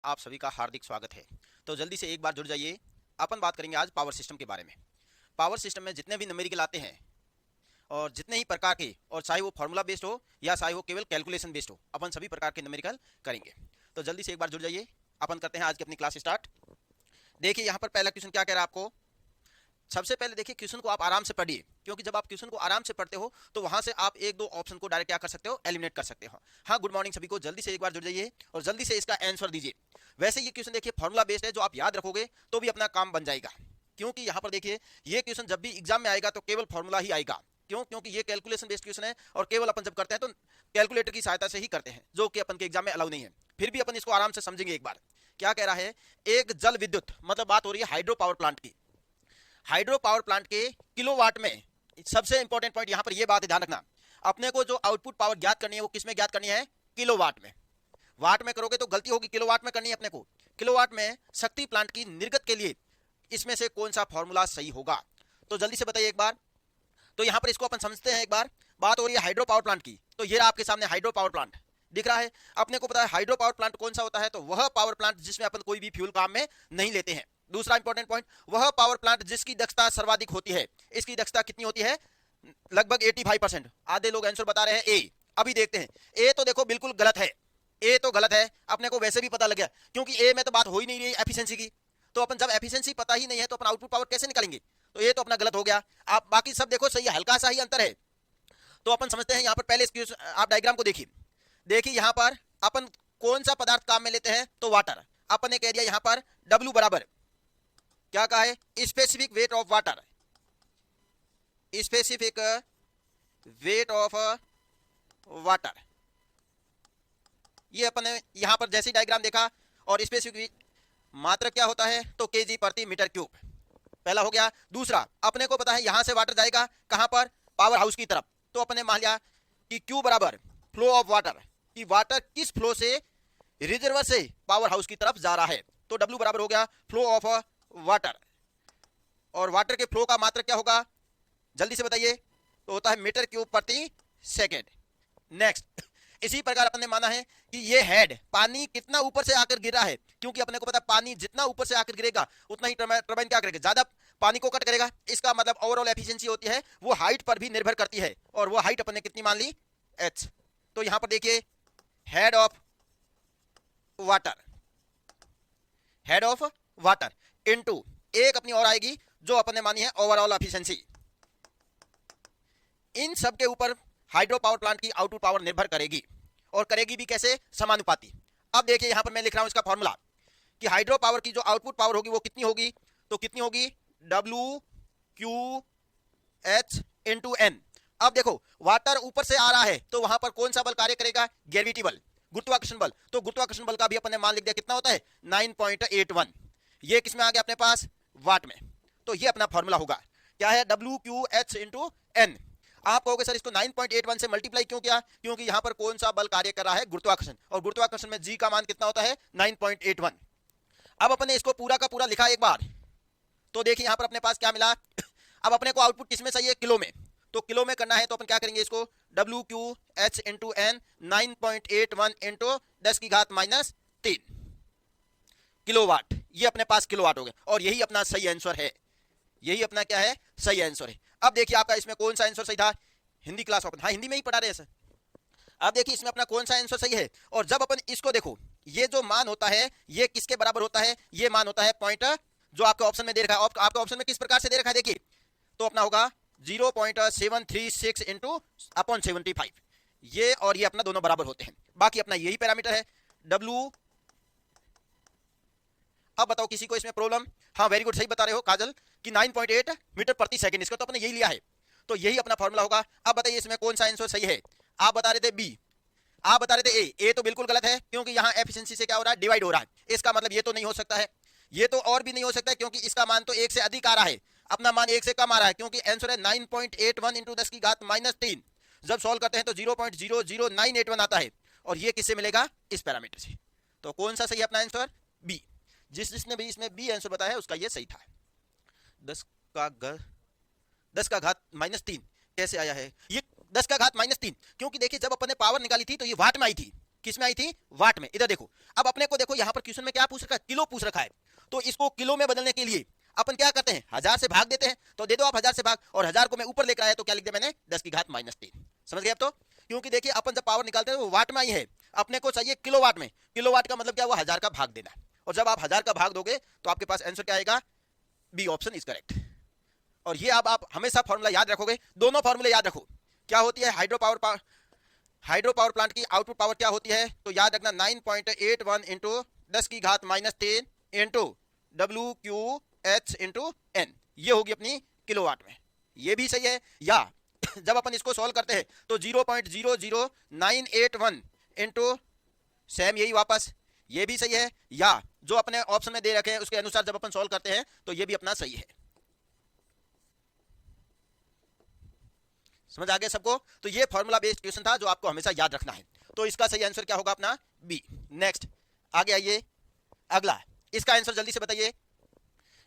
आप सभी का हार्दिक स्वागत है। तो जल्दी से एक बार जुड़ जाइए। अपन बात करेंगे आज पावर सिस्टम के बारे में। पावर सिस्टम में जितने भी न्यूमेरिकल आते हैं और जितने ही प्रकार के, और चाहे वो फार्मूला बेस्ड हो या चाहे वो केवल कैलकुलेशन बेस्ड हो, अपन सभी प्रकार के न्यूमेरिकल करेंगे। तो जल्दी से एक बार जुड़ जाइए। अपन करते हैं आज की अपनी क्लास स्टार्ट। देखिए यहाँ पर पहला क्वेश्चन क्या कह रहा है आपको। सबसे पहले देखिए क्वेश्चन को आप आराम से पढ़िए, क्योंकि जब आप क्वेश्चन को आराम से पढ़ते हो तो वहां से आप एक दो ऑप्शन को डायरेक्ट क्या कर सकते हो, एलिमिनेट कर सकते हो। हाँ, गुड मॉर्निंग सभी को। जल्दी से एक बार जुड़ जाइए और जल्दी से इसका आंसर दीजिए। वैसे ये क्वेश्चन देखिए फॉर्मूला बेस्ड है, जो आप याद रखोगे तो भी अपना काम बन जाएगा। क्योंकि यहाँ पर देखिए ये क्वेश्चन जब भी एग्जाम में आएगा तो केवल फॉर्मूला ही आएगा। क्यों? क्योंकि ये कैलकुलेशन बेस्ड क्वेश्चन है और केवल अपन जब करते हैं तो कैलकुलेटर की सहायता से ही करते हैं, जो कि अपन के एग्जाम में अलाउ नहीं है। फिर भी अपन इसको आराम से समझेंगे एक बार। क्या कह रहा है, एक जल विद्युत, मतलब बात हो रही है हाइड्रो पावर प्लांट की। हाइड्रो पावर प्लांट के किलोवाट में, सबसे इंपॉर्टेंट पॉइंट यहां पर यह बात ध्यान रखना, अपने को जो आउटपुट पावर ज्ञात करनी है वो किसमें ज्ञात करनी है, किलोवाट में। वाट में करोगे तो गलती होगी, किलोवाट में करनी है अपने को। किलोवाट में शक्ति प्लांट की निर्गत के लिए इसमें से कौन सा फॉर्मूला सही होगा, तो जल्दी से बताइए एक बार। तो यहां पर इसको अपन समझते हैं एक बार। बात हो रही है हाइड्रो पावर प्लांट की, तो ये आपके सामने हाइड्रो पावर प्लांट दिख रहा है। अपने को पता है हाइड्रो पावर प्लांट कौन सा होता है, तो वह पावर प्लांट जिसमें अपन कोई भी फ्यूल काम में नहीं लेते हैं। दूसरा इंपॉर्टेंट पॉइंट, वह पावर प्लांट जिसकी दक्षता सर्वाधिक होती है। इसकी दक्षता कितनी होती है, लगभग 85%। आधे लोग आंसर बता रहे हैं ए। अभी देखते हैं। ए तो देखो बिल्कुल गलत है, ए तो गलत है। अपने को वैसे भी पता लग गया, क्योंकि ए में तो बात हो ही नहीं रही एफिशिएंसी की। तो अपन जब एफिशिएंसी पता ही नहीं है तो अपन आउटपुट पावर कैसे निकालेंगे, तो ये तो अपना गलत हो गया। आप बाकी सब देखो सही है, हल्का सा ही अंतर है। तो अपन समझते हैं यहाँ पर पहले इसकी आप डायग्राम को देखिए। देखिए यहाँ पर अपन कौन सा पदार्थ काम में लेते हैं, तो वाटर। अपन ने कह दिया यहाँ पर W बराबर क्या कहा है, specific weight of water. Specific weight of water, ये अपन ने यहां पर जैसी डायग्राम देखा। और स्पेसिफिक मात्रक क्या होता है, तो केजी प्रति मीटर क्यूब। पहला हो गया। दूसरा, अपने को पता है यहां से वाटर जाएगा कहां पर, पावर हाउस की तरफ। तो अपने मान लिया कि Q बराबर फ्लो ऑफ वाटर, कि वाटर किस फ्लो से रिजर्वर से पावर हाउस की तरफ जा रहा है। तो W बराबर हो गया फ्लो ऑफ वाटर। और वाटर के फ्लो का मात्रक क्या होगा, जल्दी से बताइए, तो होता है मीटर क्यूब प्रति सेकेंड। नेक्स्ट, इसी प्रकार अपने माना है कि ये हेड, पानी कितना ऊपर से आकर गिर रहा है, क्योंकि अपने को पता है पानी जितना ऊपर से आकर गिरेगा उतना ही टरबाइन क्या करेगा, ज्यादा पानी को कट करेगा। इसका मतलब ओवरऑल एफिशिएंसी होती है वो हाइट पर भी निर्भर करती है, और वो हाइट अपने कितनी मान ली, h। तो यहां पर देखिए head of water, head of water into एक अपनी और आएगी जो अपने मानी है ओवरऑल एफिशिएंसी। इन सब के ऊपर हाइड्रो पावर प्लांट की आउटपुट पावर निर्भर करेगी, और करेगी भी कैसे, समानुपाती। अब देखिए यहां पर मैं लिख रहा हूं इसका फॉर्मूला, कि हाइड्रो पावर की जो आउटपुट पावर होगी वो कितनी होगी, तो कितनी होगी, WQH इंटू एन। अब देखो वाटर ऊपर से आ रहा है तो वहां पर कौन सा बल कार्य करेगा, ग्रेविटी बल, गुरुत्वाकर्षण बल। तो गुरुत्वाकर्षण बल का भी अपन ने मान लिख दिया, कितना होता है 9.81। ये किसमें आ गया अपने पास, वाट में। तो ये अपना फॉर्मूला होगा, क्या है, WQH इंटू एन। आप कहोगे सर इसको 9.81 से मल्टीप्लाई क्यों किया, क्योंकि यहां पर कौन सा बल कार्य कर रहा है, गुरुत्वाकर्षण, और गुरुत्वाकर्षण में G का मान कितना होता है 9.81। अब अपने इसको पूरा का पूरा लिखा एक बार, तो देखिए यहां पर अपने पास क्या मिला। अब अपने को आउटपुट किसमें चाहिए, किलो में। तो किलो में करना है तो अपन क्या करेंगे, इसको WQH into n 9.81 into 10⁻³ kilowatt. ये अपने पास किलोवाट हो गए, और यही अपना सही आंसर है। यही अपना क्या है, सही आंसर है। अब देखिए आपका इसमें कौन सा आंसर सही था, हिंदी क्लास ओपन, हाँ हिंदी में ही पढ़ा रहे हैं सर। अब देखिए इसमें अपना कौन सा आंसर सही है, और जब अपन इसको देखो, ये जो मान होता है ये किसके बराबर होता है, ये मान होता है पॉइंट जो आपके ऑप्शन में दे रखा है। आपके ऑप्शन में किस प्रकार से दे रखा है, देखिए तो अपना होगा 0.736 इंटू अपॉन 75। ये और ये अपना दोनों बराबर होते हैं, बाकी अपना यही पैरामीटर है W। अब बताओ किसी को इसमें प्रॉब्लम, हाँ वेरी गुड, सही बता रहे हो काजल, कि 9.8 मीटर प्रति सेकंड, इसका तो अपने यही लिया है, तो यही अपना फॉर्मूला होगा। अब बताइए इसमें कौन सा आंसर सही है। आप बता रहे थे बी, आप बता रहे थे ए तो बिल्कुल गलत है, क्योंकि यहाँ एफिशिएंसी से क्या हो रहा है, डिवाइड हो रहा है। इसका मतलब ये तो नहीं हो सकता है, ये तो और भी नहीं हो सकता है, क्योंकि इसका मान तो एक से अधिक आ रहा है, अपना मान एक से कम आ रहा है, क्योंकि आंसर है 9.81 इंटू 10⁻³ जब सॉल्व करते हैं तो 0.00981 आता है, और ये किससे मिलेगा, इस पैरामीटर से। तो कौन सा सही है अपना आंसर, बी। जिसने भी इसमें बी आंसर बताया उसका ये सही था। 10⁻³ कैसे आया है, ये 10⁻³ क्योंकि देखिए जब अपन ने पावर निकाली थी तो ये वाट में आई थी, किस में आई थी, वाट में। इधर देखो, अब अपने को देखो यहाँ पर क्वेश्चन में क्या पूछ रखा है, किलो पूछ रखा है। तो इसको किलो में बदलने के लिए अपन क्या करते हैं, 1000 से भाग देते हैं। तो दे दो आप 1000 से भाग, और 1000 को मैं ऊपर लेकर आया तो क्या लिख दिया मैंने, 10 की घात -3। समझ गए अब तो? क्योंकि देखिए अपन जब पावर निकालते हैं वो वाट में आई है, अपने को चाहिए किलोवाट में। किलोवाट का मतलब क्या हुआ, 1000 का भाग देना। और जब आप 1000 का भाग दोगे तो आपके पास आंसर क्या आएगा, बी ऑप्शन इज करेक्ट। और ये आप हमेशा फॉर्मूला याद रखोगे, दोनों फॉर्मूले याद रखो। क्या होती है हाइड्रो पावर प्लांट की आउटपुट पावर क्या होती है, तो याद रखना 9.81 इंटू 10 की घात -3 इंटू WQH इंटू N, ये होगी अपनी किलोवाट में। ये भी सही है। या जब अपन इसको सॉल्व करते हैं तो 0.00981 इंटू सेम यही वापस, ये भी सही है। या जो अपने ऑप्शन में दे रखे हैं उसके अनुसार जब अपन सॉल्व करते हैं तो ये भी अपना सही है। समझ आ गया सबको? तो ये फॉर्मूला बेस्ड क्वेश्चन था जो आपको हमेशा याद रखना है। तो इसका सही आंसर क्या होगा अपना, बी। नेक्स्ट आगे आइए, अगला इसका आंसर जल्दी से बताइए।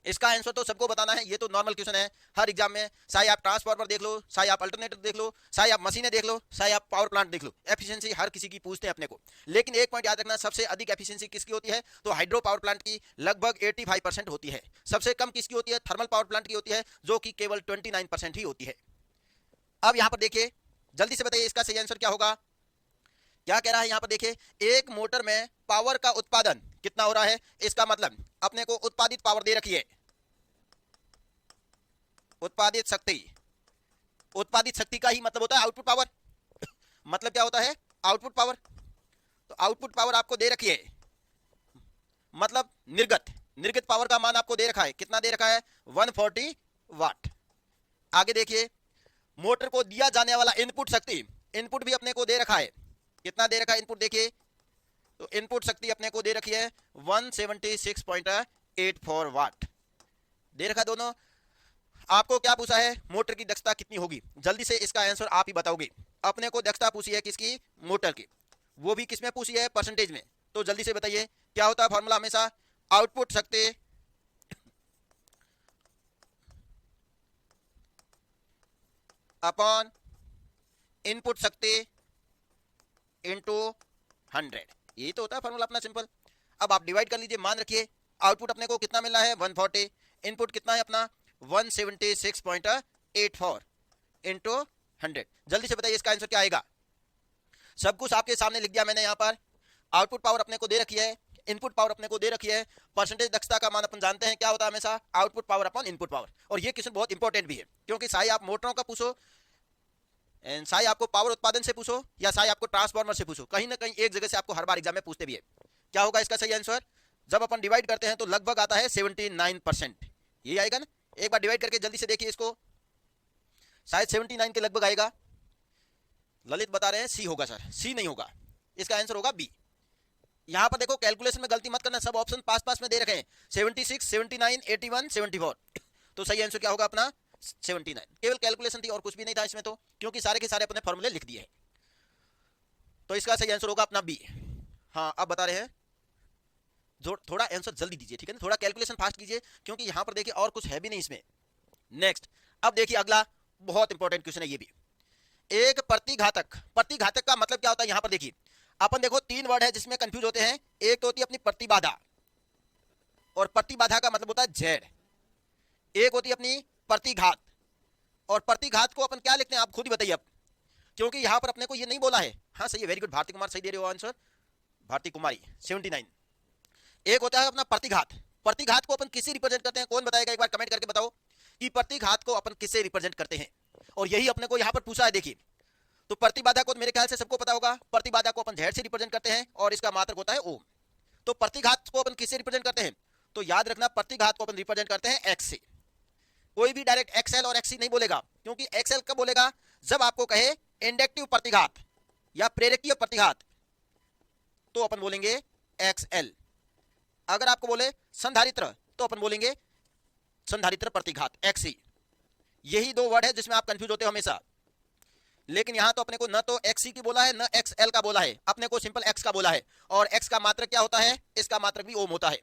इसका आंसर तो सबको बताना है, ये तो नॉर्मल क्वेश्चन है हर एग्जाम में, चाहे आप ट्रांसफार्मर देख लो, चाहे आप अल्टरनेटर देख लो, चाहे आप मशीनें देख लो, चाहे आप पावर प्लांट देख लो, एफिशिएंसी हर किसी की पूछते हैं अपने को। लेकिन एक पॉइंट याद रखना, सबसे अधिक एफिशिएंसी किसकी होती है, तो हाइड्रो पावर प्लांट की लगभग 85% होती है। सबसे कम किसकी होती है, थर्मल पावर प्लांट की होती है, जो कि केवल 29% ही होती है। अब यहां पर देखिए, जल्दी से बताइए इसका सही आंसर क्या होगा। क्या कह रहा है यहां पर देखिए, एक मोटर में पावर का उत्पादन कितना हो रहा है, इसका मतलब अपने को उत्पादित पावर दे रखी है, उत्पादित शक्ति। उत्पादित शक्ति का ही मतलब होता है आउटपुट पावर। मतलब क्या होता है, आउटपुट पावर। तो आउटपुट पावर आपको दे रखी है, मतलब निर्गत पावर का मान आपको दे रखा है, कितना दे रखा है, 140 वाट। आगे देखिए, मोटर को दिया जाने वाला इनपुट शक्ति, इनपुट भी अपने को दे रखा है, कितना दे रखा है इनपुट, देखिए तो इनपुट शक्ति अपने को दे रखी है 176.84 वाट दे रखा दोनों। आपको क्या पूछा है, मोटर की दक्षता कितनी होगी, जल्दी से इसका आंसर आप ही बताओगे। अपने को दक्षता पूछी है किसकी, मोटर की, वो भी किसमें पूछी है, परसेंटेज में। तो जल्दी से बताइए क्या होता है फॉर्मूला हमेशा, आउटपुट शक्ति अपॉन इनपुट शक्ति इंटू 100, यही तो होता है फॉर्मूला अपना, सिंपल। अब आप डिवाइड कर लीजिए, मान रखिए आउटपुट अपने को कितना मिला है 140, इनपुट कितना है अपना 176.84 इंटू 100। जल्दी से बताइए इसका आंसर क्या आएगा। सब कुछ आपके सामने लिख दिया मैंने यहाँ पर। आउटपुट पावर अपने को दे रखी है, इनपुट पावर अपने को दे रखी है, परसेंटेज दक्षता का मान अपन जानते हैं क्या होता है हमेशा, output power upon input power. और ये क्वेश्चन बहुत इंपॉर्टेंट भी है, क्योंकि चाहे आप मोटरों का पूछो, चाहे आपको पावर उत्पादन से पूछो, या चाहे आपको ट्रांसफार्मर से पूछो, कहीं ना कहीं एक जगह से आपको हर बार एग्जाम में पूछते भी है। क्या होगा इसका सही आंसर, जब अपन डिवाइड करते हैं तो लगभग आता है 79%, यही आएगा ना। एक बार डिवाइड करके जल्दी से देखिए इसको, शायद 79 के लगभग आएगा। ललित बता रहे हैं सी होगा सर, सी नहीं होगा, इसका आंसर होगा बी। यहां पर देखो कैलकुलेशन में गलती मत करना, सब ऑप्शन पास में दे रखे हैं, 76, 79, 81, 74। तो सही आंसर क्या होगा अपना 79। केवल कैलकुलेशन थी और कुछ भी नहीं था इसमें, तो क्योंकि सारे के सारे अपने फॉर्मूले लिख दिए हैं। तो इसका सही आंसर होगा अपना बी। हाँ अब बता रहे हैं, थोड़ा आंसर जल्दी दीजिए, ठीक है ना, थोड़ा कैलकुलेशन फास्ट कीजिए, क्योंकि यहां पर देखिए और कुछ है भी नहीं इसमें। नेक्स्ट, अब देखिए अगला बहुत इंपॉर्टेंट क्वेश्चन है ये भी। एक प्रतिघातक का मतलब क्या होता है, यहां पर देखिए अपन देखो 3 वर्ड है जिसमें कंफ्यूज होते हैं। एक तो होती है अपनी प्रतिबाधा, और प्रतिबाधा का मतलब होता है जेड। एक होती है अपनी प्रतिघात, और प्रतिघात को अपन क्या लिखते हैं आप खुद ही बताइए अब, क्योंकि यहां पर अपने को ये नहीं बोला है। हाँ सही है, वेरी गुड भारती कुमार, सही दे रहे हो आंसर, भारती कुमारी 79। एक होता है अपना प्रतिघात, प्रतिघात को अपन किससे रिप्रेजेंट करते हैं, कौन बताएगा एक बार कमेंट करके बताओ कि प्रतिघात को अपन किससे रिप्रेजेंट करते हैं। और यही अपने को यहां पर पूछा है, देखिए तो प्रतिबाधा को मेरे ख्याल से सबको पता होगा, प्रतिबाधा को अपन जेड से रिप्रेजेंट करते हैं और इसका मात्रक होता है ओम। तो प्रतिघात को अपन किससे रिप्रेजेंट करते हैं, तो याद रखना प्रतिघात को अपन रिप्रेजेंट करते हैं एक्स से। कोई भी डायरेक्ट एक्सएल और एक्ससी नहीं बोलेगा, क्योंकि एक्सएल कब बोलेगा, जब आपको कहे इंडक्टिव प्रतिघात या प्रेरकीय प्रतिघात, तो अपन बोलेंगे एक्सएल। अगर आपको बोले संधारित्र, तो अपन बोलेंगे संधारित्र प्रतिघात एक्ससी। यही 2 वर्ड है जिसमें आप कंफ्यूज होते हो हमेशा। लेकिन यहां तो अपने को न तो एक्ससी की बोला है न एक्सएल का बोला है, अपने को सिंपल एक्स का बोला है। और एक्स का मात्रक क्या होता है, इसका मात्रक भी ओम होता है।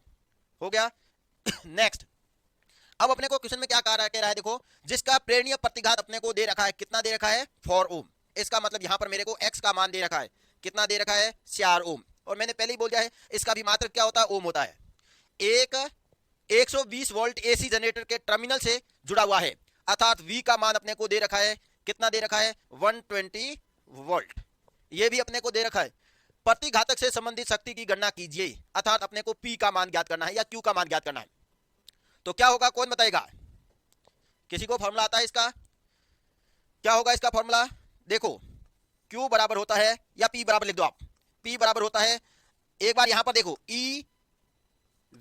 हो गया। नेक्स्ट, अब अपने को क्वेश्चन में क्या कह रहा है, देखो जिसका प्रेरणीय प्रतिघात अपने को दे रखा है, कितना दे रखा है 4 ओम। इसका मतलब यहां पर मेरे को एक्स का मान दे रखा है, कितना दे रखा है 4 ओम। और मैंने पहले ही बोल दिया है इसका भी मात्रक क्या होता है, ओम होता है। एक 120 वोल्ट एसी जनरेटर के टर्मिनल से जुड़ा हुआ है, अर्थात V का मान अपने को दे रखा है, कितना दे रखा है 120 वोल्ट। ये भी अपने को दे रखा है। प्रतिघातक से संबंधित शक्ति की गणना कीजिए, अर्थात अपने को P का मान ज्ञात करना है या Q का मान ज्ञात करना है। तो क्या होगा, कौन बताएगा? किसी को फॉर्मूला आता है इसका? क्या होगा इसका फॉर्मूला? देखो Q बराबर होता है, या P बराबर लिख दो आप, P बराबर होता है, एक बार यहां पर देखो E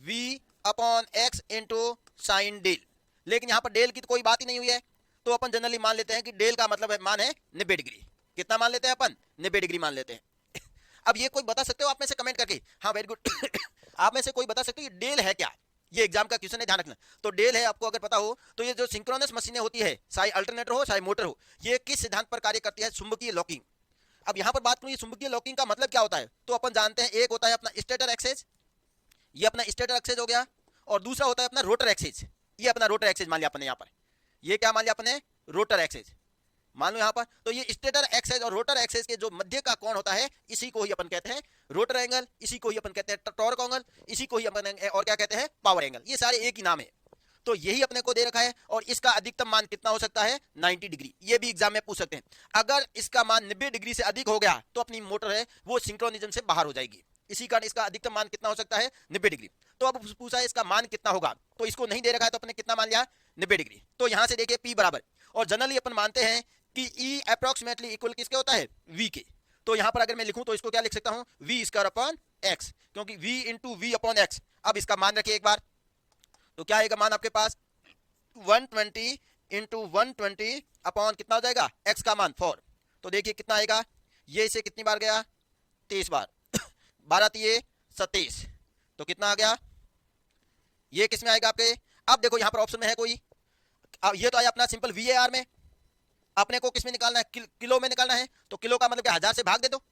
V upon x into sine del. लेकिन यहां पर डेल की तो कोई बात ही नहीं हुई है, तो अपन जनरली मान लेते हैं कि डेल का मतलब है मान है 90 डिग्री। कितना मान लेते हैं अपन? 90 डिग्री मान लेते हैं। अब ये कोई बता सकते हो आप में से कमेंट करके? हाँ वेरी गुड। आप में से कोई बता सकते हो ये डेल है क्या? ये एग्जाम का क्वेश्चन है, ध्यान रखना। तो डेल है, आपको अगर पता हो तो ये जो सिंक्रोनस मशीनें होती है, चाहे अल्टरनेटर हो चाहे मोटर हो, ये किस सिद्धांत पर कार्य करती है? चुंबकीय लॉकिंग। अब यहां पर बात करूं ये चुंबकीय लॉकिंग का मतलब क्या होता है, तो अपन जानते हैं एक होता है अपना स्टेटर एक्सेस, ये अपना स्टेटर एक्सेस हो गया, और दूसरा होता है अपना रोटर एक्सेस। ये अपना रोटर एक्सेस मान लिया अपने, यहां पर ये क्या मान लिया अपने? रोटर एक्सेस मान लो यहां पर। तो ये स्टेटर एक्सेस और रोटर एक्सेस के जो मध्य का कोण होता है, इसी को ही अपन कहते हैं रोटर एंगल, इसी को ही अपन कहते हैं टॉर्क एंगल, इसी को ही अपन और क्या कहते हैं? Power angle. ये सारे एक ही नाम है। तो यही अपने को दे रखा है, और इसका अधिकतम मान कितना हो सकता है? 90 डिग्री। ये भी एग्जाम में पूछ सकते हैं। अगर इसका मान 90 डिग्री से अधिक हो गया तो अपनी मोटर है वो सिंक्रोनिज्म से बाहर हो जाएगी। इसी कारण इसका अधिकतम मान कितना हो सकता है? 90 डिग्री। तो अब पूछा है इसका मान कितना होगा, तो इसको नहीं दे रखा है, तो अपने कितना मान लिया? 90 डिग्री। तो यहां से देखिए P बराबर, और जनरली अपन मानते हैं कि E अप्रोक्सीमेटली इक्वल किसके होता है? V के। तो यहां पर अगर मैं लिखूं तो इसको क्या लिख सकता हूं? V स्क्वायर अपॉन एक्स, क्योंकि V into V upon x. अब इसका मान रखिए एक बार, तो क्या आएगा मान आपके पास? 120 इंटू 120 अपॉन कितना हो जाएगा? x का मान 4। तो देखिए कितना आएगा, ये इसे कितनी बार गया? 23 बार। 12 तिये 27, तो कितना आ गया? ये किस में आएगा आपके? अब देखो यहां पर ऑप्शन में है कोई, ये तो आया अपना सिंपल VAR में, अपने को किस में निकालना है? किलो में निकालना है। तो किलो का मतलब क्या? 1000 से भाग दे दो।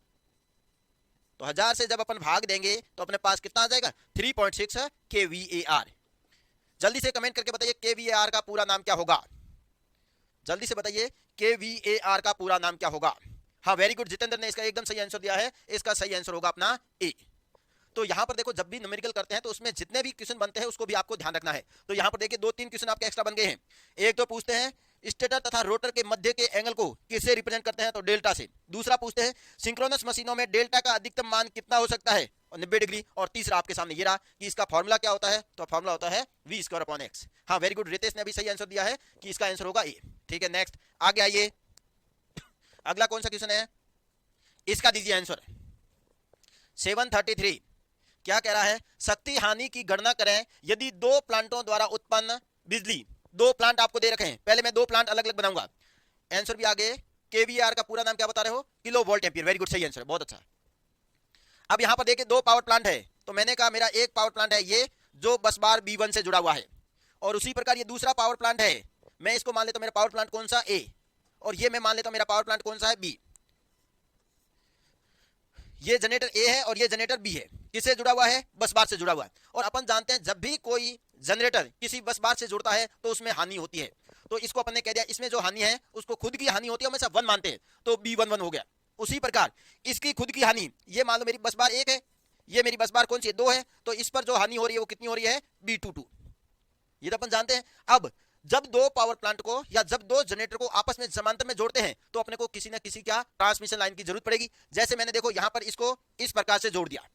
तो 1000 से जब अपन भाग देंगे तो अपने पास कितना आ जाएगा? 3.6 kVAR। जल्दी से कमेंट करके बताइए kVAR का पूरा नाम क्या होगा? जल्दी से बताइए kVAR का पूरा नाम क्या होगा? हाँ वेरी गुड, जितेंद्र ने इसका एकदम सही आंसर दिया है। इसका सही आंसर होगा अपना ए। तो यहां पर देखो जब भी न्यूमेरिकल करते हैं तो उसमें जितने भी क्वेश्चन बनते हैं उसको भी आपको ध्यान रखना है। तो यहां पर देखिए 2-3 क्वेश्चन आपके एक्स्ट्रा बन गए हैं। एक तो पूछते हैं स्टेटर तथा रोटर के मध्य के एंगल को किससे रिप्रेजेंट करते हैं? तो डेल्टा से। दूसरा पूछते हैं सिंक्रोनस मशीनों में डेल्टा का अधिकतम मान कितना हो सकता है? 90 डिग्री। और तीसरा आपके सामने ये रहा कि इसका फॉर्मूला क्या होता है? तो फॉर्मूला होता है V स्क्वायर अपॉन एक्स। हाँ वेरी गुड, रितेश ने भी सही आंसर दिया है कि इसका आंसर होगा ए। ठीक है नेक्स्ट आगे आइए, अगला कौन सा क्वेश्चन है? इसका दीजिए आंसर। 733 क्या कह रहा है? शक्ति हानि की गणना करें यदि दो प्लांटों द्वारा उत्पन्न बिजली। दो प्लांट आपको दे रखे हैं, पहले मैं दो प्लांट अलग अलग बनाऊंगा। आंसर भी आगे, KVAR का पूरा नाम क्या बता रहे हो? Kilo volt ampere. Very good, सही आंसर, बहुत अच्छा। अब यहां पर देखिए दो पावर प्लांट है, तो मैंने कहा मेरा एक पावर प्लांट है ये जो बस बार B1 से जुड़ा हुआ है, और उसी प्रकार ये दूसरा पावर प्लांट है, मैं इसको मान लेता हूं मेरा पावर प्लांट कौन सा? A, और ये मैं मान लेता हूं मेरा पावर प्लांट कौन सा है? B। ये जनरेटर A है और ये जनरेटर B है। किससे जुड़ा हुआ है? बस बार से जुड़ा हुआ है। और अपन जानते हैं जब भी कोई जनरेटर किसी बस बार से जुड़ता है तो उसमें हानि होती है। तो इसको अपन ने कह दिया इसमें जो हानि है उसको खुद की हानि होती है, हमेशा 1 मानते हैं, तो B11 हो गया। उसी प्रकार इसकी खुद की हानि, ये मान लो मेरी बस बार 1 है, ये मेरी बस बार कौन सी है? 2 है, तो इस पर जो हानि हो रही है वो कितनी हो रही है? B22। ये तो अपन जानते हैं। अब जब दो पावर प्लांट को या जब दो जनरेटर को आपस में समांतर में जोड़ते हैं तो अपने को किसी ना किसी क्या ट्रांसमिशन लाइन की जरूरत पड़ेगी। जैसे मैंने देखो यहां पर इसको इस प्रकार से जोड़ दिया,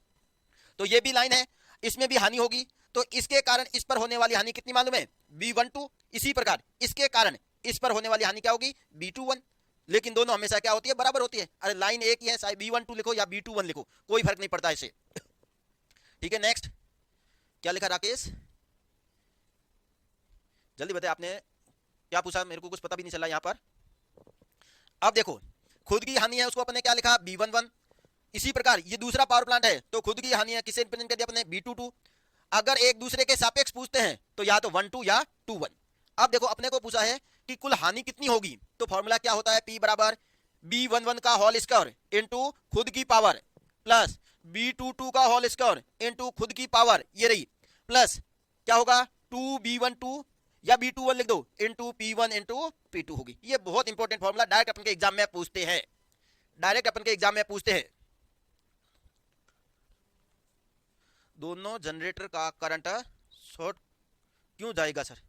तो ये भी लाइन है, इसमें भी हानि होगी, तो इसके कारण इस पर होने वाली हानि कितनी मालूम है? B12। इसी प्रकार इसके कारण इस पर होने वाली हानि क्या होगी? B21। लेकिन दोनों हमेशा क्या होती है? बराबर होती है। अरे लाइन एक ही है, चाहे B12 लिखो या B21 लिखो, कोई फर्क नहीं पड़ता इसे। ठीक है नेक्स्ट क्या लिखा राकेश? जल्दी बताए, आपने क्या पूछा? मेरे को कुछ पता भी नहीं चला यहां पर। अब देखो खुद की हानि है उसको अपने क्या लिखा? B11। इसी प्रकार ये दूसरा पावर प्लांट है तो खुद की हानि है किसे रिप्रेजेंट कर दिया अपने? B22। अगर एक दूसरे के सापेक्ष पूछते हैं तो या तो 12 या 21। अब देखो अपने को पूछा है कि कुल हानि कितनी होगी, तो फॉर्मूला क्या होता है? P बराबर B11 का होल स्क्वायर इंटू खुद की पावर प्लस B22 का होल स्क्वायर इंटू खुद की पावर, ये रही, प्लस क्या होगा? 2B12 या B21 लिख दो इंटू P1 इंटू P2 होगी। ये बहुत इंपॉर्टेंट फॉर्मूला, डायरेक्ट अपन के एग्जाम में पूछते हैं, डायरेक्ट अपन के एग्जाम में पूछते हैं। दोनों जनरेटर का करंट शॉर्ट क्यों जाएगा सर?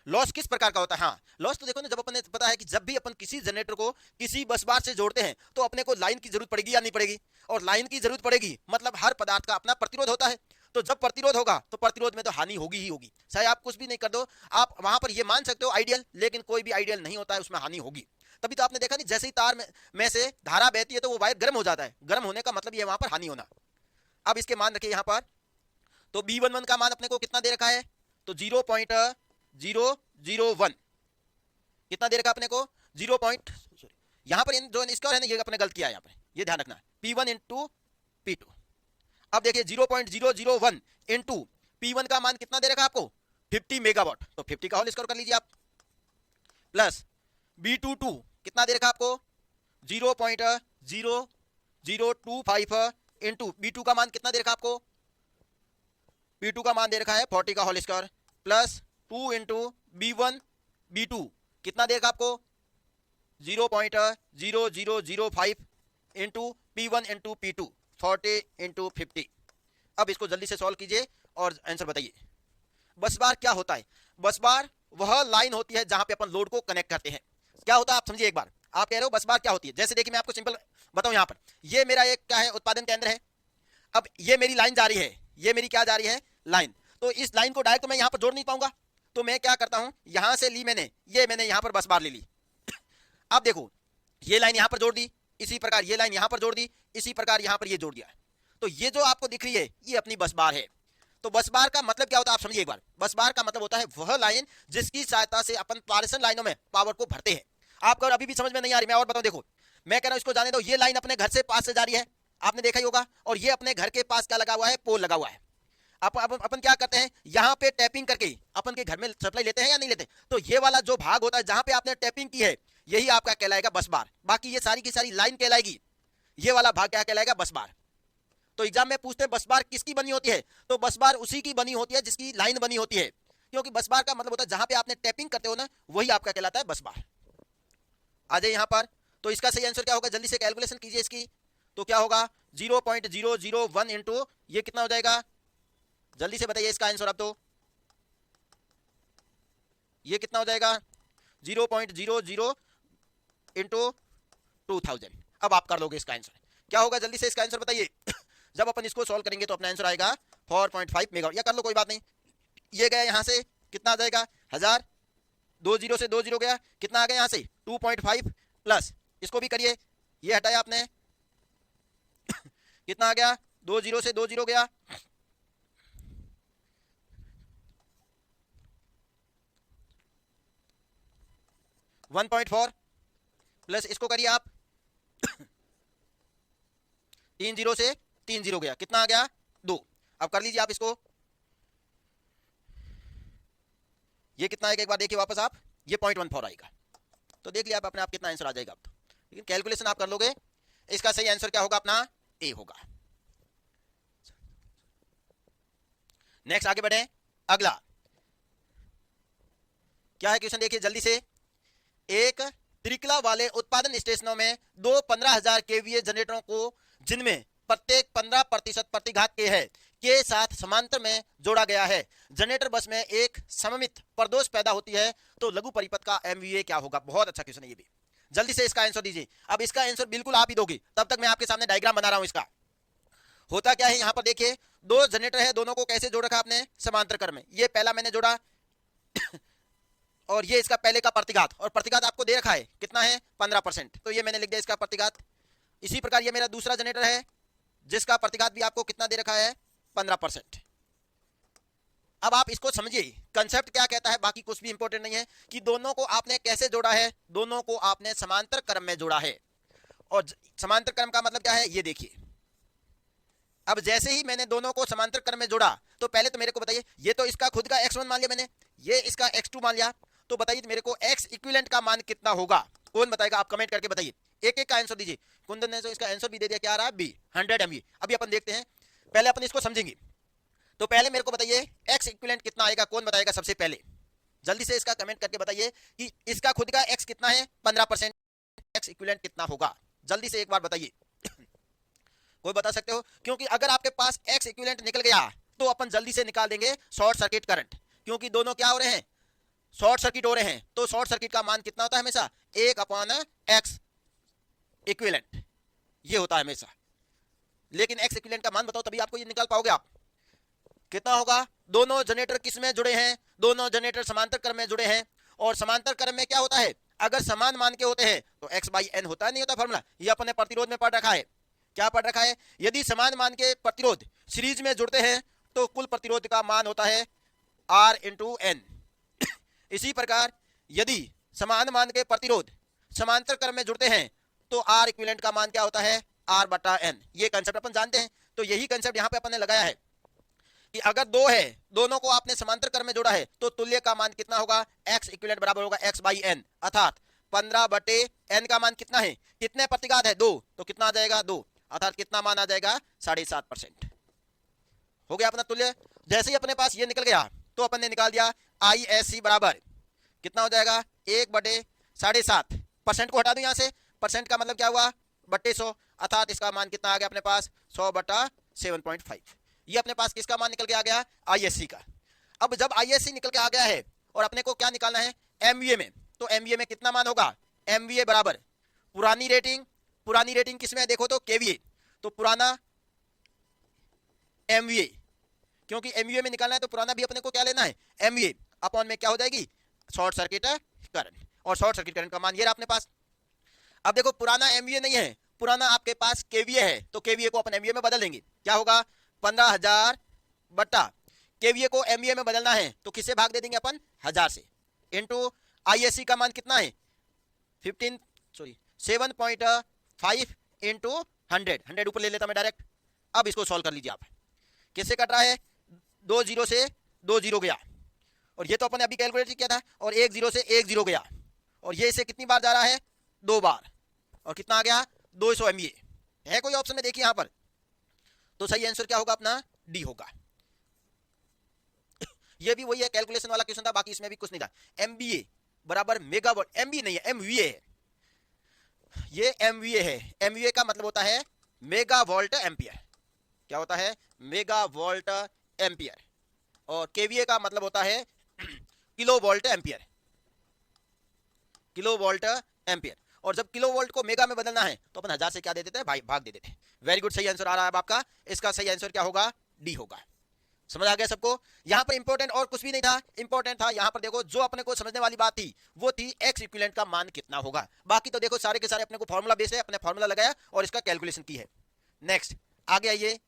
लॉस किस प्रकार का होता है? हाँ, लॉस तो देखो ना, जब अपन ने पता है कि जब भी अपन किसी जनरेटर को किसी बस बार से जोड़ते हैं तो अपने को लाइन की जरूरत पड़ेगी या नहीं पड़ेगी? और लाइन की जरूरत पड़ेगी, मतलब हर पदार्थ का अपना प्रतिरोध होता है। तो जब प्रतिरोध होगा तो प्रतिरोध में तो हानि होगी ही होगी, चाहे आप कुछ भी नहीं कर दो। आप वहां पर ये मान सकते हो आइडियल, लेकिन कोई भी आइडियल नहीं होता है, उसमें हानि होगी। तभी तो आपने देखा नहीं, जैसे ही तार में से धारा बहती है तो वो वायर गर्म हो जाता है। गर्म होने का मतलब ये वहां पर हानि होना। अब इसके मान रखिए यहाँ पर, तो B11 का मान अपने को कितना दे रखा है? तो 0.001 कितना दे रखा अपने को? 0. यहां पर जो स्क्वायर है ना, ये अपने गलत किया है, यहाँ पर ये ध्यान रखना, P1 इंटू P2। अब देखिए 0.001 इंटू P1 का मान कितना दे रखा आपको? 50 मेगावाट। तो 50 का होल स्क्वायर कर लीजिए आप, प्लस B22 कितना दे रखा आपको? 0.0025 इंटू B2 का मान कितना दे रखा आपको? B2 का मान दे रखा है 40 का whole square, plus 2 into B1 B2 कितना दे रखा आपको? 0.0005 into P1 into P2 40 into 50। अब इसको जल्दी से सॉल्व कीजिए और आंसर बताइए। बस बार क्या होता है? बस बार वह लाइन होती है जहां पे अपन लोड को कनेक्ट करते हैं। क्या होता है आप समझिए एक बार। आप कह रहे हो बस बार क्या होती है, जैसे देखिए मैं आपको सिंपल बताऊं। यहां पर ये मेरा एक क्या है, उत्पादन केंद्र है। अब ये मेरी लाइन जा रही है, ये मेरी क्या जा रही है? लाइन। तो इस लाइन को डायरेक्ट तो मैं यहां पर जोड़ नहीं पाऊंगा, तो मैं क्या करता हूं, यहां से ली मैंने यहां पर बस बार ले ली। अब देखो ये लाइन यहां पर जोड़ दी, इसी प्रकार ये लाइन यहां पर जोड़ दी, इसी प्रकार यहां पर ये जोड़ दिया। तो ये जो आपको दिख रही है ये अपनी बस बार है। तो बस बार का मतलब क्या होता है आप समझिए एक बार। बस बार का मतलब होता है वह लाइन जिसकी सहायता से अपन पारेषण लाइनों में पावर को भरते हैं। आपको अभी भी समझ में नहीं आ रही, मैं और बताऊं। देखो मैं कह रहा हूं इसको जाने दो, ये लाइन अपने घर से पास से जा रही है, आपने देखा ही होगा। और ये अपने घर के पास क्या लगा हुआ है? पोल लगा हुआ है। अपन क्या करते हैं, यहाँ पे टैपिंग करके अपन के घर में सप्लाई लेते हैं या नहीं लेते? तो ये वाला जो भाग होता है जहां पे आपने टैपिंग की है, यही आपका कहलाएगा बस बार। बाकी ये सारी की सारी लाइन कहलाएगी, ये वाला भाग क्या कहलाएगा? बस बार। तो एग्जाम में पूछते हैं बस बार किसकी बनी होती है? तो बस बार उसी की बनी होती है जिसकी लाइन बनी होती है, क्योंकि बस बार का मतलब होता है जहां पे आपने टैपिंग करते हो ना, वही आपका कहलाता है बस बार। आ जाए यहां पर। तो इसका सही आंसर क्या होगा? जल्दी से कैलकुलेशन कीजिए इसकी। तो क्या होगा? 0.001 इंटू ये कितना हो जाएगा? जल्दी से बताइए इसका आंसर। अब तो ये कितना हो जाएगा? 0.00 इंटू 2000। अब आप कर लोगे इसका आंसर क्या होगा? जल्दी से इसका आंसर बताइए। जब अपन इसको सॉल्व करेंगे तो अपना आंसर आएगा 4.5 मेगावाट। या कर लो कोई बात नहीं, ये गया यहां से कितना आ जाएगा? 1000, 2 जीरो से 2 जीरो गया, कितना आ गया यहां से? 2.5 प्लस इसको भी करिए, ये हटाया आपने, कितना आ गया? 2 जीरो से 2 जीरो गया, 1.4 प्लस इसको करिए आप, 3 जीरो से 3 जीरो गया, कितना आ गया? 2। अब कर लीजिए आप इसको, ये कितना आएगा एक बार देखिए वापस आप, ये 0.14 आएगा। तो देख लिया आप अपने आप कितना आंसर आ जाएगा अब तो। लेकिन कैलकुलेशन आप कर लोगे, इसका सही आंसर क्या होगा? अपना ए होगा। नेक्स्ट आगे बढ़े। अगला क्या है क्वेश्चन देखिए जल्दी से। एक त्रिकला वाले उत्पादन स्टेशनों में दो 15,000 केवीए जनरेटरों को, जिनमें प्रत्येक 15% प्रतिघात के है, के साथ समांतर में जोड़ा गया है। जनरेटर बस में एक सममित प्रदोष पैदा होती है, तो लघु परिपथ का एमवीए क्या होगा? बहुत अच्छा क्वेश्चन है ये भी, जल्दी से इसका आंसर दीजिए। अब इसका आंसर बिल्कुल आप ही दोगे, तब तक मैं आपके सामने डायग्राम बना रहा हूं इसका। होता क्या है यहाँ पर देखिए, दो जनरेटर है, दोनों को कैसे जोड़ रखा आपने? समांतर क्रम में। ये पहला मैंने जोड़ा और ये इसका पहले का प्रतिघात, और प्रतिघात आपको दे रखा है कितना है? 15%। तो ये मैंने लिख दिया इसका प्रतिघात। इसी प्रकार ये मेरा दूसरा जनरेटर है जिसका प्रतिघात भी आपको कितना दे रखा है? 15%। अब आप इसको समझिए, कंसेप्ट क्या कहता है, बाकी कुछ भी इंपॉर्टेंट नहीं है, कि दोनों को आपने कैसे जोड़ा है? दोनों को आपने समांतर क्रम में जोड़ा है। और समांतर क्रम का मतलब क्या है ये देखिए। अब जैसे ही मैंने दोनों को समांतर क्रम में जोड़ा, तो पहले तो मेरे को बताइए, ये तो इसका खुद का x1 मान लिया मैंने, ये इसका x2 मान लिया, तो बताइए मेरे को x इक्विवेलेंट का मान कितना होगा? कौन बताएगा? आप कमेंट करके बताइए, एक एक का आंसर दीजिए। कुंदन ने तो इसका आंसर भी दे दिया, क्या आ रहा है? B, 100 MV। अभी अपन देखते हैं, पहले अपन इसको समझेंगे। तो पहले मेरे को बताइए x इक्विवेलेंट कितना आएगा? कौन बताएगा सबसे पहले? जल्दी से इसका कमेंट करके बताइए कि इसका खुद का x कितना है? 15%, x इक्विवेलेंट कितना होगा? जल्दी से एक बार बताइए। कोई बता सकते हो? क्योंकि अगर आपके पास एक्स इक्विवेलेंट निकल गया तो अपन जल्दी से निकाल देंगे शॉर्ट सर्किट करंट, क्योंकि दोनों क्या हो रहे हैं, शॉर्ट सर्किट हो रहे हैं। तो शॉर्ट सर्किट का मान कितना होता है हमेशा, 1/x इक्विवेलेंट, ये होता है हमेशा। लेकिन एक्स इक्विवेलेंट का मान बताओ तभी आपको ये निकाल पाओगे आप। कितना होगा? दोनों जनरेटर किस में जुड़े हैं, दोनों जनरेटर समांतर क्रम में जुड़े हैं। और समांतर क्रम में क्या होता है, अगर समान मान के होते हैं तो x/n होता है, नहीं होता फॉर्मूला? ये अपने प्रतिरोध में पढ़ रखा है। क्या पढ़ रखा है? यदि समान मान के प्रतिरोध सीरीज में जुड़ते हैं तो कुल प्रतिरोध का मान होता है R × N। इसी प्रकार यदि समान मान के प्रतिरोध समांतर क्रम में जुड़ते हैं तो R इक्विवेलेंट का मान क्या होता है, R/N। ये कंसेप्ट अपन जानते हैं। तो यही कंसेप्ट यहाँ पे अपन ने लगाया है कि अगर दो है, दोनों को आपने समांतर क्रम में जोड़ा है तो तुल्य का मान कितना होगा, x इक्विवेलेंट बराबर होगा x/n, अर्थात 15/n का मान कितना है, कितने प्रतिघात है, 2, तो कितना आ जाएगा 2, अर्थात कितना मान आ जाएगा 7.5%। हो गया अपना तुल्य। जैसे ही अपने पास ये निकल गया तो अपन ने निकाल दिया ISC बराबर कितना हो जाएगा, 1/7.5%। को हटा दो यहाँ से, परसेंट का मतलब क्या हुआ, बट्टे 100, अर्थात इसका मान कितना आ गया अपने पास 100/7.5। ये अपने पास किसका मान निकल के आ गया, ISC का। अब जब ISC निकल के आ गया है और अपने को क्या निकालना है, MVA में, तो MVA में कितना मान होगा, MVA बराबर पुरानी रेटिंग किसमें है देखो तो KVA, तो पुराना MVA, क्योंकि MVA में निकालना है तो पुराना भी अपने को क्या लेना है, MVA अपॉन में क्या हो जाएगी, शॉर्ट सर्किट करंट। और शॉर्ट सर्किट करंट का मान ये रहा अपने पास। अब देखो पुराना MVA नहीं है, पुराना आपके पास KVA है, तो KVA को अपन MVA में बदल देंगे। क्या होगा, 15,000 बटा KVA को MVA में बदलना है तो किससे भाग दे देंगे अपन, 1000 से, इनटू ISC का मान कितना है 7.5 इंटू 100 ऊपर ले लेता मैं डायरेक्ट। अब इसको सॉल्व कर लीजिए आप, किससे कट रहा है, 2 0 से 2 0 गया, और ये तो अपन ने अभी कैलकुलेट किया था, और 1 0 से 1 0 गया, और ये इसे कितनी बार जा रहा है, 2 बार, और कितना आ गया 200 MVA। है कोई ऑप्शन में देखिए यहाँ पर, तो सही आंसर क्या होगा अपना, डी होगा। ये भी वही है, कैलकुलेशन वाला क्वेश्चन था, बाकी इसमें भी कुछ नहीं था। MVA बराबर मेगावाट, MVA नहीं है, MVA है, ये MVA है। MVA का मतलब होता है मेगावाल्ट एम्पियर। क्या होता है, मेगावाल्ट एम्पियर। और KVA का मतलब होता है किलोवोल्ट एम्पियर, किलोवोल्ट एम्पियर। और जब किलोवोल्ट को मेगा में बदलना है तो अपन 1000 से क्या दे देते हैं, भाग दे देते हैं। वेरी गुड, सही आंसर आ रहा है अब आपका। इसका सही आंसर क्या होगा, डी होगा। समझ आ गया सबको? यहाँ पर इंपॉर्टेंट और कुछ भी नहीं था, इंपॉर्टेंट था यहाँ पर देखो, जो अपने को समझने वाली बात थी वो थी एक्स इक्विवेलेंट का मान कितना होगा। बाकी तो देखो सारे के सारे अपने को फॉर्मूला बेस है, अपने फॉर्मूला लगाया और इसका कैलकुलेशन की है। नेक्स्ट आगे आइए,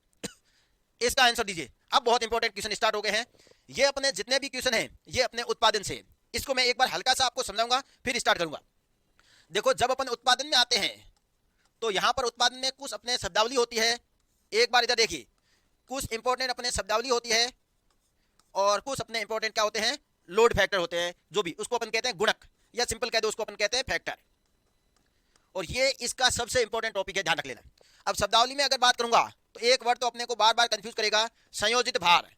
इसका आंसर दीजिए। अब बहुत इंपॉर्टेंट क्वेश्चन स्टार्ट हो गए हैं। ये अपने जितने भी क्वेश्चन हैं ये अपने उत्पादन से, इसको मैं एक बार हल्का सा आपको समझाऊंगा फिर स्टार्ट करूंगा। देखो जब अपन उत्पादन में आते हैं तो यहां पर उत्पादन में कुछ अपने शब्दावली होती है। एक बार इधर देखिए, कुछ इंपॉर्टेंट अपने शब्दावली होती है और कुछ अपने इंपॉर्टेंट क्या होते हैं, लोड फैक्टर होते हैं, जो भी उसको अपन कहते हैं गुणक, या सिंपल कह दो उसको अपन कहते हैं फैक्टर। और ये इसका सबसे इंपॉर्टेंट टॉपिक है, ध्यान रख लेना। अब शब्दावली में अगर बात करूंगा तो एक वर्ड तो अपने को बार बार कंफ्यूज करेगा, संयोजित भार।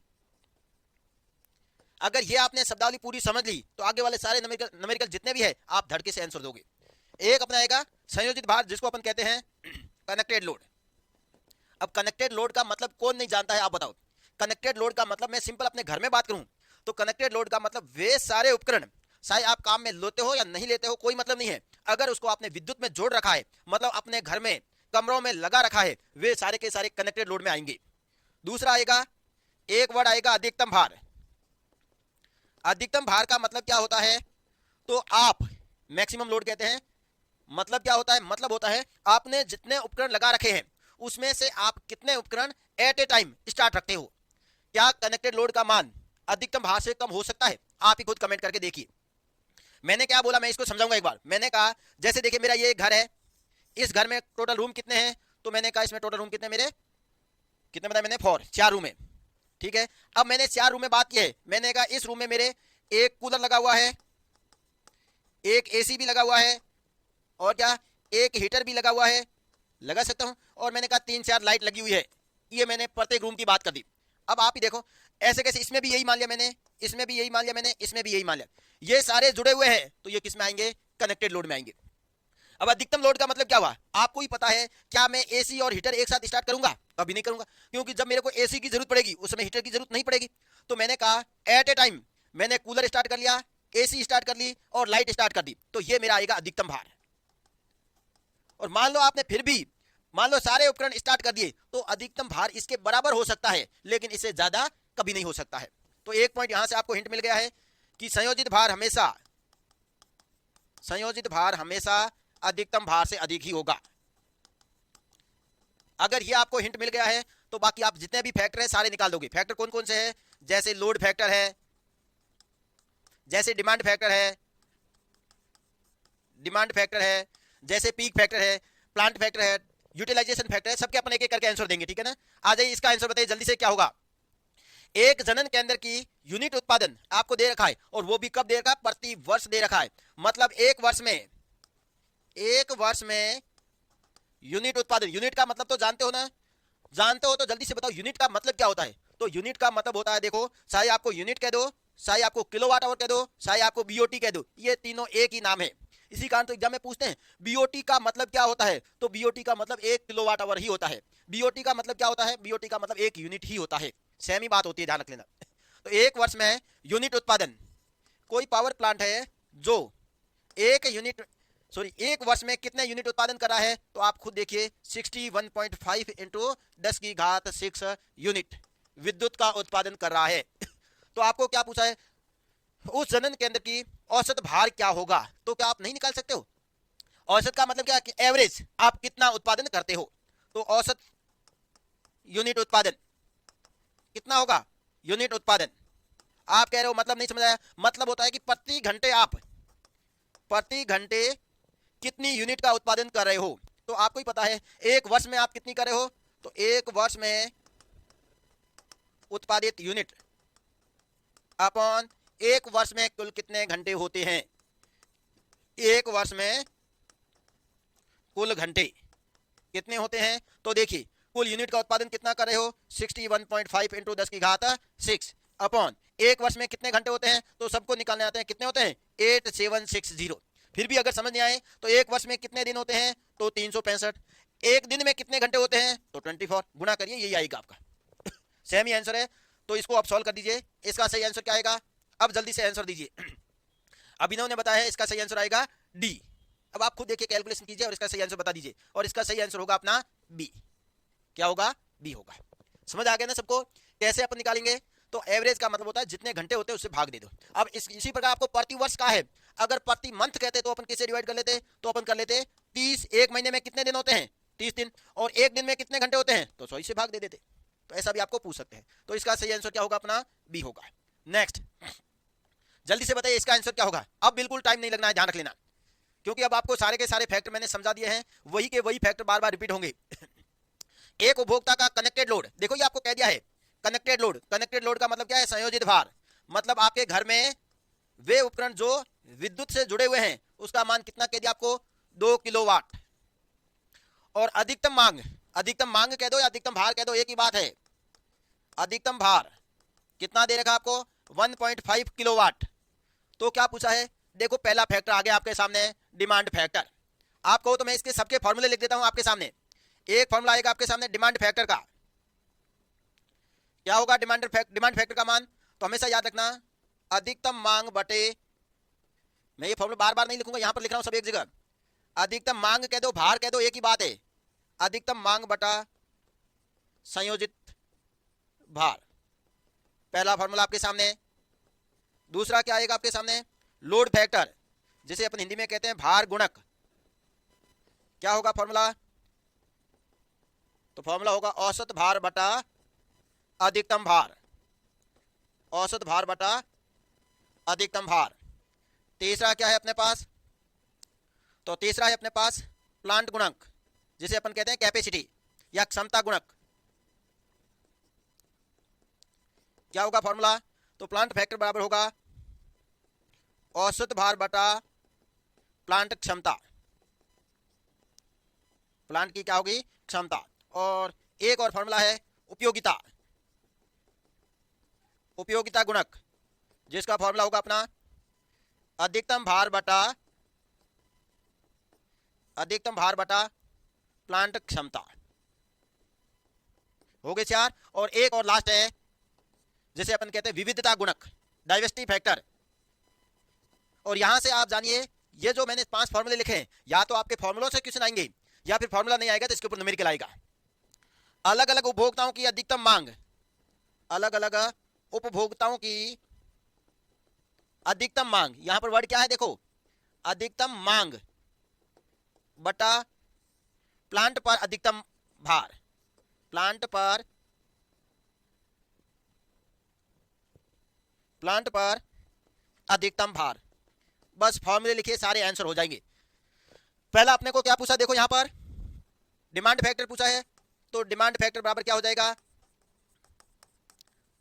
अगर ये आपने शब्दावली पूरी समझ ली तो आगे वाले सारे न्यूमेरिकल जितने भी है आप धड़के से आंसर दोगे। एक अपना आएगा संयोजित भार, जिसको अपन कहते हैं कनेक्टेड लोड। अब कनेक्टेड लोड का मतलब कौन नहीं जानता है, आप बताओ। कनेक्टेड लोड का मतलब, मैं सिंपल अपने घर में बात करूं तो कनेक्टेड लोड का मतलब वे सारे उपकरण, चाहे आप काम में लेते हो या नहीं लेते हो कोई मतलब नहीं है, अगर उसको आपने विद्युत में जोड़ रखा है, मतलब अपने घर में कमरों में लगा रखा है, वे सारे के सारे कनेक्टेड लोड में आएंगे। दूसरा आएगा, एक वर्ड आएगा अधिकतम भार। अधिकतम भार का मतलब क्या होता है, तो आप मैक्सिमम लोड कहते हैं। मतलब क्या होता है, मतलब होता है आपने जितने उपकरण लगा रखे हैं उसमें से आप कितने उपकरण एट ए टाइम स्टार्ट रखते हो। क्या कनेक्टेड लोड का मान अधिकतम भार से कम हो सकता है? आप ही खुद कमेंट करके देखिए। मैंने क्या बोला, मैं इसको समझाऊंगा एक बार। मैंने कहा जैसे देखिए मेरा ये घर है, इस घर में टोटल रूम कितने हैं, तो मैंने कहा इसमें टोटल रूम कितने मेरे, कितने बताया मैंने, 4, 4 रूम है, ठीक है। अब मैंने 4 रूम में बात की है, मैंने कहा इस रूम में मेरे एक कूलर लगा हुआ है, एक AC भी लगा हुआ है, और क्या एक हीटर भी लगा हुआ है, लगा सकता हूं, और मैंने कहा 3-4 लाइट लगी हुई है। ये मैंने प्रत्येक रूम की बात कर दी। अब आप ही देखो ऐसे कैसे, इसमें भी यही मान लिया मैंने, इसमें भी यही मान लिया मैंने, इसमें भी यही मान लिया, ये सारे जुड़े हुए हैं, तो ये किस में आएंगे, कनेक्टेड लोड में आएंगे। अब अधिकतम लोड का मतलब क्या हुआ, आपको ही पता है। क्या मैं एसी और हीटर एक साथ स्टार्ट करूंगा? कभी नहीं करूंगा, क्योंकि जब मेरे को एसी की जरूरत पड़ेगी उस समय हीटर की जरूरत नहीं पड़ेगी। तो मैंने कहा एट ए टाइम मैंने कूलर स्टार्ट कर लिया, एसी स्टार्ट कर ली और लाइट स्टार्ट कर दी, तो ये मेरा आएगा अधिकतम भार। और मान लो आपने फिर भी मान लो सारे उपकरण स्टार्ट कर दिए, तो अधिकतम भार इसके बराबर हो सकता है, लेकिन इससे ज्यादा कभी नहीं हो सकता है। तो एक पॉइंट यहां से आपको हिंट मिल गया है कि संयोजित भार हमेशा अधिकतम भार से अधिक ही होगा। अगर ये आपको हिंट मिल गया है तो बाकी आप जितने भी फैक्टर है सारे निकाल दोगे। फैक्टर कौन कौन से हैं? जैसे लोड फैक्टर है, जैसे डिमांड फैक्टर है, जैसे पीक फैक्टर है, प्लांट फैक्टर है, यूटिलाइजेशन फैक्टर है। सबके अपन एक एक करके आंसर देंगे, ठीक है ना। आ जाइए, इसका आंसर बताइए जल्दी से, क्या होगा। एक जनन केंद्र की यूनिट उत्पादन आपको दे रखा है, और वो भी कब दे रखा है? प्रति वर्ष दे रखा है। मतलब एक वर्ष में यूनिट उत्पादन। यूनिट का मतलब तो जानते हो ना? जानते हो तो जल्दी से बताओ यूनिट का मतलब क्या होता है। तो यूनिट का मतलब होता है, देखो, चाहे आपको यूनिट कह दो, चाहे आपको किलोवाट आवर कह दो, चाहे आपको बीओटी कह दो, ये तीनों एक ही नाम है। इसी कारण तो एग्जाम में पूछते हैं बीओटी का मतलब क्या होता है, तो बीओटी का मतलब 1 किलोवाट आवर ही होता है। बीओटी का मतलब क्या होता है? बीओटी का मतलब 1 यूनिट ही होता है। सेम ही बात होती है, ध्यान रख लेना। तो एक वर्ष में यूनिट उत्पादन, कोई पावर प्लांट है जो एक वर्ष में कितने यूनिट उत्पादन कर रहा है, तो आप खुद देखिए 61.5 इंटू 10⁶ यूनिट विद्युत का उत्पादन कर रहा है। तो आपको क्या पूछा है? उस जनन केंद्र की औसत भार क्या होगा। तो क्या आप नहीं निकाल सकते हो? औसत का मतलब क्या? एवरेज, आप कितना उत्पादन करते हो। तो औसत यूनिट उत्पादन कितना होगा? यूनिट उत्पादन आप कह रहे हो, मतलब नहीं समझ आया। मतलब होता है कि प्रति घंटे कितनी यूनिट का उत्पादन कर रहे हो। तो आपको ही पता है एक वर्ष में आप कितनी कर रहे हो। तो एक वर्ष में उत्पादित यूनिट अपॉन एक वर्ष में कुल कितने घंटे होते हैं। एक वर्ष में कुल घंटे कितने होते हैं, तो देखिए कुल यूनिट का उत्पादन कितना कर रहे हो, 61.5 इंटू 10⁶ अपॉन एक वर्ष में कितने घंटे होते हैं, तो सबको निकालने आते हैं, कितने होते हैं? 8760। फिर भी अगर समझ नहीं आए तो एक वर्ष में कितने दिन होते हैं, तो 365। एक दिन में कितने घंटे होते हैं, तो 24। गुना करिए, यही आएगा आपका। सेम ही आंसर है। तो इसको आप सॉल्व कर दीजिए। इसका सही आंसर क्या आएगा? अब जल्दी से आंसर दीजिए। अभिनव ने बताया है इसका सही आंसर आएगा डी। अब आप खुद देखिए, कैलकुलेशन कीजिए और इसका सही आंसर बता दीजिए। और इसका सही आंसर होगा अपना बी। क्या होगा? बी होगा। समझ आ गया ना सबको? कैसे अपन निकालेंगे? तो एवरेज का मतलब होता है जितने घंटे होते हैं उससे भाग दे दो। अब इसी प्रकार आपको प्रति वर्ष का है, अगर प्रति मंथ कहते तो अपन किससे डिवाइड कर लेते? तो अपन कर लेते 30। एक महीने में कितने दिन होते हैं? 30 दिन। और एक दिन में कितने घंटे होते हैं? तो 100 से भाग दे देते। तो ऐसा भी आपको पूछ सकते हैं। तो इसका सही आंसर क्या होगा? अपना बी होगा। नेक्स्ट, जल्दी से बताइए इसका आंसर क्या होगा। अब बिल्कुल टाइम नहीं लगना है, ध्यान रख लेना, क्योंकि अब आपको सारे के सारे फैक्टर मैंने समझा दिए हैं, वही के वही फैक्टर बार बार रिपीट होंगे। एक उपभोक्ता का कनेक्टेड लोड, देखो ये आपको कह दिया है कनेक्टेड लोड। कनेक्टेड लोड का मतलब क्या है? संयोजित भार। मतलब आपके घर में वे उपकरण जो विद्युत से जुड़े हुए हैं उसका मान कितना कह दिया आपको? 2 किलोवाट। और अधिकतम मांग कह दो या अधिकतम भार कह दो, एक ही बात है। अधिकतम भार कितना दे रखा आपको? 1.5 किलोवाट। तो क्या पूछा है? देखो पहला फैक्टर आ गया आपके सामने, डिमांड फैक्टर। आप कहो तो मैं इसके सबके फॉर्मूले लिख देता हूं आपके सामने। एक फॉर्मूला आएगा आपके सामने डिमांड फैक्टर का। क्या होगा डिमांड फैक्टर का मान? तो हमेशा याद रखना, अधिकतम मांग बटे, मैं ये फॉर्मूला बार बार नहीं लिखूंगा, यहां पर लिख रहा हूं सब एक जगह। अधिकतम मांग कह दो, भार कह दो, एक ही बात है। अधिकतम मांग बटा संयोजित भार, पहला फॉर्मूला आपके सामने। दूसरा क्या आएगा आपके सामने? लोड फैक्टर, जिसे अपन हिंदी में कहते हैं भार गुणक। क्या होगा फॉर्मूला? तो फॉर्मूला होगा औसत भार बटा अधिकतम भार। औसत भार बटा अधिकतम भार। तीसरा क्या है अपने पास? तो तीसरा है अपने पास प्लांट गुणक, जिसे अपन कहते हैं कैपेसिटी या क्षमता गुणक। क्या होगा फॉर्मूला? तो प्लांट फैक्टर बराबर होगा औसत भार बटा प्लांट क्षमता। प्लांट की क्या होगी? क्षमता। और एक और फॉर्मूला है उपयोगिता गुणक, जिसका फॉर्मूला होगा अपना अधिकतम भार बटा अधिकतम भार बटा प्लांट क्षमता, हो गए 4। और एक और लास्ट है जिसे अपन कहते हैं विविधता गुणक, डाइवर्सिटी फैक्टर। और यहां से आप जानिए ये जो मैंने 5 फॉर्मूले लिखे हैं, या तो आपके फॉर्मूलों से क्वेश्चन आएंगे या फिर फॉर्मूला नहीं आएगा तो इसके ऊपर न्यूमेरिकल आएगा। अलग अलग उपभोक्ताओं की अधिकतम मांग, अलग अलग उपभोक्ताओं की अधिकतम मांग, यहां पर वर्ड क्या है देखो, अधिकतम मांग बटा प्लांट पर अधिकतम भार, प्लांट पर अधिकतम भार। बस फॉर्मूले लिखिए, सारे आंसर हो जाएंगे। पहला अपने को क्या पूछा, देखो यहां पर डिमांड फैक्टर पूछा है, तो डिमांड फैक्टर बराबर क्या हो जाएगा।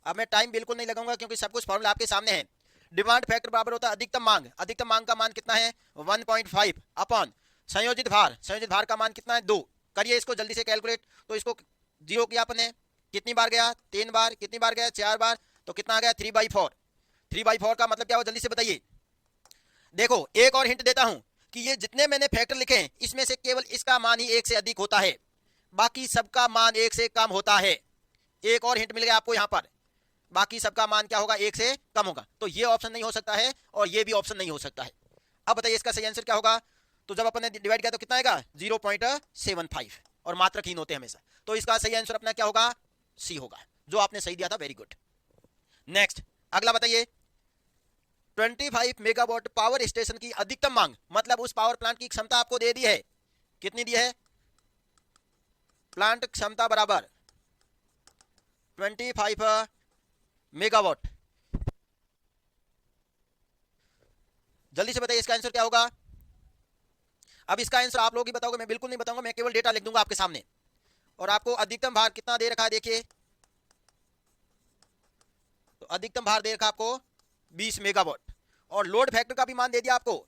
अब मैं टाइम बिल्कुल नहीं लगाऊंगा क्योंकि सब कुछ फॉर्मूला आपके सामने है। डिमांड फैक्टर बराबर होता है अधिकतम मांग, अधिकतम मांग का मान कितना है 1.5 अपॉन संयोजित भार, संयोजित भार का मान कितना है 2। करिए इसको जल्दी से कैलकुलेट, तो इसको 0 किया अपने, कितनी बार गया 3 बार, कितनी बार गया 4 बार, तो कितना आ गया 3/4। 3/4 का मतलब क्या हो जल्दी से बताइए। देखो एक और हिंट देता हूं कि ये जितने मैंने फैक्टर लिखे हैं इसमें से केवल इसका मान ही 1 से अधिक होता है, बाकी सबका मान 1 से कम होता है। एक और हिंट मिल गया आपको यहां पर, बाकी सबका मान क्या होगा 1 से कम होगा। तो ये ऑप्शन नहीं हो सकता है और ये भी ऑप्शन नहीं हो सकता है। अब बताइए इसका सही आंसर क्या होगा। तो जब अपने डिवाइड किया तो कितना आएगा 0.75, और मात्रकहीन होते हैं हमेशा, तो इसका सही आंसर अपना क्या होगा सी होगा, जो आपने सही दिया था, वेरी गुड। नेक्स्ट अगला बताइए, 25 मेगावाट पावर स्टेशन की अधिकतम मांग, मतलब उस पावर प्लांट की क्षमता आपको दे दी है, कितनी दी है, प्लांट क्षमता बराबर 25 मेगावाट। जल्दी से बताइए इसका आंसर क्या होगा। अब इसका आंसर आप लोग ही बताओगे, मैं बिल्कुल नहीं बताऊंगा, मैं केवल डेटा लिख दूंगा आपके सामने। और आपको अधिकतम भार कितना दे रखा है देखिए, तो अधिकतम भार दे रखा आपको 20 मेगावाट, और लोड फैक्टर का भी मान दे दिया आपको।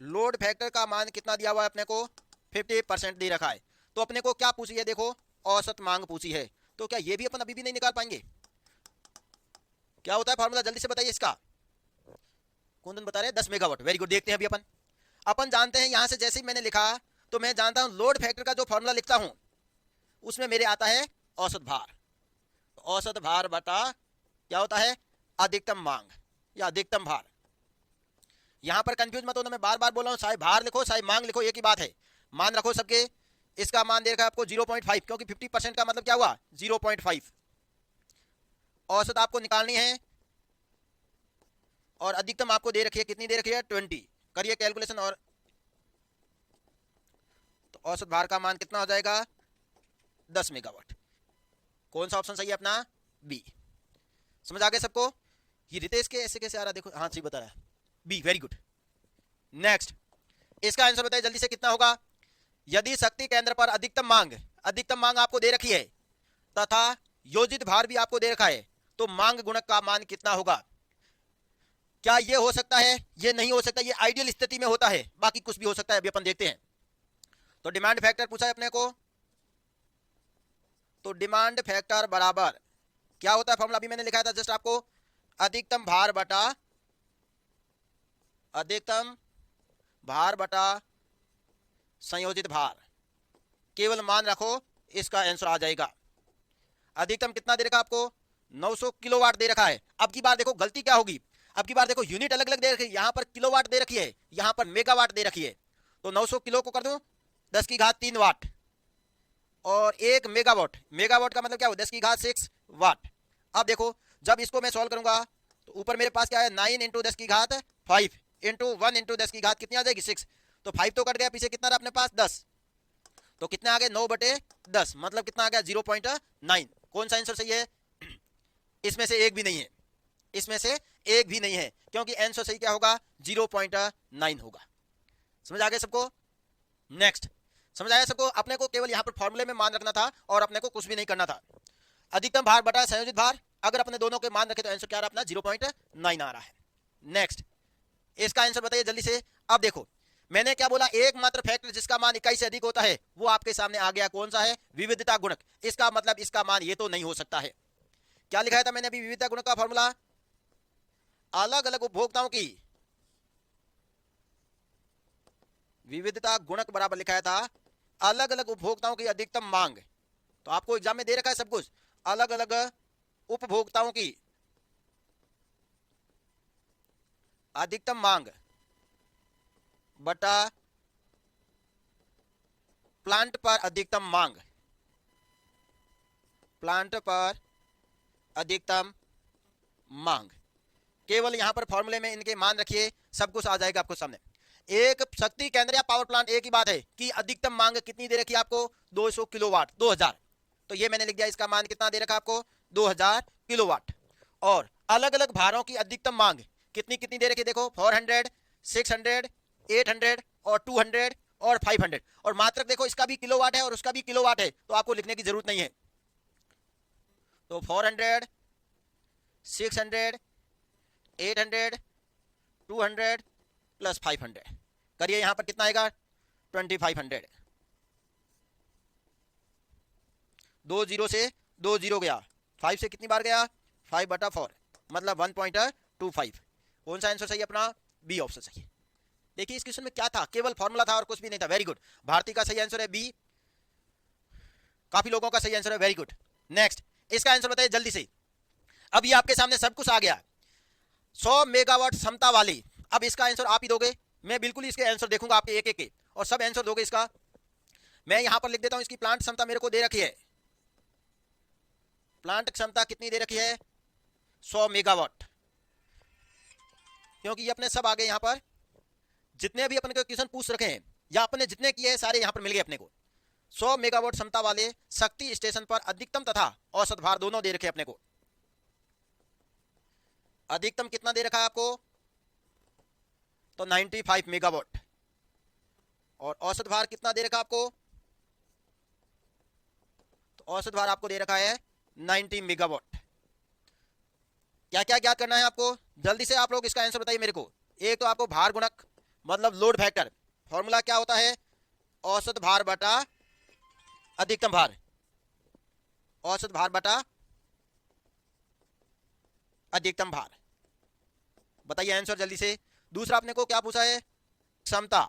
लोड फैक्टर का मान कितना दिया हुआ है अपने को 50% दे रखा है। तो अपने को क्या पूछी है देखो, औसत मांग पूछी है। तो क्या ये भी अपन अभी भी नहीं निकाल पाएंगे। क्या होता है फॉर्मूला जल्दी से बताइए इसका। कुंदन बता रहे हैं 10 मेगावाट, वेरी गुड। देखते हैं अभी अपन जानते हैं, यहां से जैसे ही मैंने लिखा तो मैं जानता हूं लोड फैक्टर का जो फॉर्मूला लिखता हूं उसमें मेरे आता है औसत भार। औसत भार बटा क्या होता है अधिकतम मांग या अधिकतम भार। यहां पर कंफ्यूज मत होना, मैं बार बार बोल रहा हूं, चाहे भार लिखो चाहे मांग लिखो एक ही बात है। मान रखो सबके, इसका मान दे रखा है आपको 0.5, क्योंकि 50% का मतलब क्या हुआ 0.5। औसत आपको निकालनी है और अधिकतम आपको दे रखी है, कितनी दे रखी है 20। करिए कैलकुलेशन, और तो औसत भार का मान कितना हो जाएगा 10 मेगावाट। कौन सा ऑप्शन सही है अपना बी। समझ आ गया सबको। ये रितेश के ऐसे कैसे आ रहा देखो, हाँ सही बता रहा है बी, वेरी गुड। नेक्स्ट इसका आंसर बताइए जल्दी से कितना होगा। यदि शक्ति केंद्र पर अधिकतम मांग आपको दे रखी है तथा योजित भार भी आपको दे रखा है, तो मांग गुणक का मान कितना होगा। क्या ये हो सकता है, ये नहीं हो सकता, ये आइडियल स्थिति में होता है, बाकी कुछ भी हो सकता है, अभी अपन देखते हैं। तो डिमांड फैक्टर पूछा है अपने को, तो डिमांड फैक्टर बराबर क्या होता है फॉर्मूला अभी मैंने लिखा था जस्ट आपको, अधिकतम भार बटा संयोजित भार। केवल मान रखो, इसका आंसर आ जाएगा। अधिकतम कितना दे रखा आपको 900 किलोवाट दे रखा है। अब की बार देखो गलती क्या होगी, अब की बार देखो यूनिट अलग अलग दे रखी है, यहां पर किलोवाट दे रखी है, यहां पर मेगावाट दे रखी है। तो 900 किलो को कर दूं 10⁻³ वाट, और 1 मेगावाट, मेगावाट का मतलब क्या हो 10⁻6 वाट। अब देखो जब इसको मैं सॉल्व करूंगा तो ऊपर मेरे पास क्या है 9 × 10⁵5 इंटू 1 × 10⁻, कितनी आ जाएगी 6। तो 5 तो कट गया, पीछे कितना रहा अपने पास 10, तो कितना आ गया 9/10, मतलब कितना आ गया 0.9। कौन सा आंसर सही है, इसमें से एक भी नहीं है, इसमें से एक भी नहीं है, क्योंकि आंसर सही क्या होगा 0.9 होगा। समझ आ गया सबको। नेक्स्ट समझ आया सबको। अपने को केवल यहां पर फॉर्मूले में मान रखना था और अपने को कुछ भी नहीं करना था। अधिकतम भार बटा संयोजित भार, अगर अपने दोनों के मान रखे तो आंसर क्या रहा अपना 0.9 आ रहा है। नेक्स्ट इसका आंसर बताइए जल्दी से। अब देखो मैंने क्या बोला, एकमात्र फैक्टर जिसका मान 21 से अधिक होता है वो आपके सामने आ गया, कौन सा है विविधता गुणक। इसका मतलब इसका मान ये तो नहीं हो सकता है। क्या लिखा था मैंने अभी विविधता गुणक का फॉर्मूला, अलग अलग उपभोक्ताओं की विविधता गुणक बराबर लिखाया था अलग अलग उपभोक्ताओं की अधिकतम मांग। तो आपको एग्जाम में दे रखा है सब कुछ, अलग अलग उपभोक्ताओं की अधिकतम मांग बटा प्लांट पर अधिकतम मांग, प्लांट पर अधिकतम मांग। केवल यहां पर फॉर्मूले में इनके मान रखिए, सब कुछ आ जाएगा आपको सामने। एक शक्ति केंद्र या पावर प्लांट एक ही बात है कि अधिकतम मांग कितनी दे रखी है आपको, 200 किलोवाट, 2000। तो ये मैंने लिख दिया, इसका मान कितना दे रखा आपको, 2000 किलोवाट। और अलग अलग भारों की अधिकतम मांग कितनी कितनी दे रखी है, देखो 400, 600, 800 और 200 और 500। और मात्रक देखो इसका भी किलोवाट है और उसका भी किलोवाट है, तो आपको लिखने की जरूरत नहीं है। तो 400, 600, 800, 200 प्लस 500 करिए, यहां पर कितना आएगा 2500। 2 जीरो से 2 जीरो गया, 5 से कितनी बार गया, 5/4 मतलब 1.25। कौन सा आंसर सही है अपना, बी ऑप्शन सही है। देखिए इस क्वेश्चन में क्या था, केवल फॉर्मूला था और कुछ भी नहीं था। वेरी गुड, भारती का सही आंसर है बी, काफी लोगों का सही आंसर है, वेरी गुड। नेक्स्ट इसका आंसर बताइए जल्दी से। अब ये आपके सामने सब कुछ आ गया, 100 मेगावाट क्षमता वाली। अब इसका आंसर आप ही दोगे, मैं बिल्कुल इसके आंसर देखूंगा आपके एक एक के, और सब आंसर दोगे इसका। मैं यहां पर लिख देता हूं, इसकी प्लांट क्षमता मेरे को दे रखी है, प्लांट क्षमता कितनी दे रखी है, 100 मेगावाट। क्योंकि ये अपने सब आ गए यहां पर, जितने भी अपने को क्वेश्चन पूछ रखे हैं या अपने जितने किए हैं सारे यहां पर मिल गए अपने को। 100 मेगावाट क्षमता वाले शक्ति स्टेशन पर अधिकतम तथा औसत भार दोनों दे रखे अपने को। अधिकतम कितना दे रखा है आपको, तो 95 मेगावाट। और औसत भार कितना दे रखा आपको, तो औसत भार आपको दे रखा है 90 मेगावाट। क्या क्या ज्ञात करना है आपको, जल्दी से आप लोग इसका आंसर बताइए मेरे को। एक तो आपको भार गुणक मतलब लोड फैक्टर, फॉर्मूला क्या होता है, औसत भार बटा अधिकतम भार, औसत भार बटा अधिकतम भार। बताइए आंसर जल्दी से। दूसरा आपने को क्या पूछा है, क्षमता